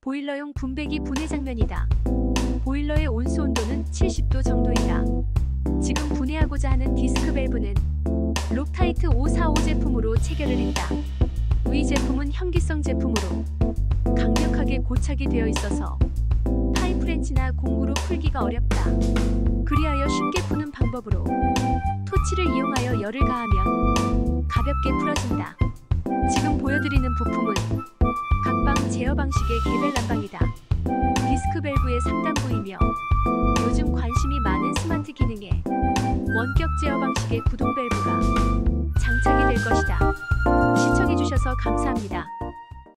보일러용 분배기 분해 장면이다. 보일러의 온수 온도는 70도 정도이다. 지금 분해하고자 하는 디스크 밸브는 록타이트 545 제품으로 체결을 했다. 위 제품은 현기성 제품으로 강력하게 고착이 되어 있어서 파이프렌치나 공구로 풀기가 어렵다. 그리하여 쉽게 푸는 방법으로 토치를 이용하여 열을 가하면 가볍게 풀어진다. 지금 보여드리는 부품은 각방 제어 방식의 개별 난방이다. 디스크 밸브의 상단부이며 요즘 관심이 많은 스마트 기능에 원격 제어 방식의 구동 밸브가 장착이 될 것이다. 시청해주셔서 감사합니다.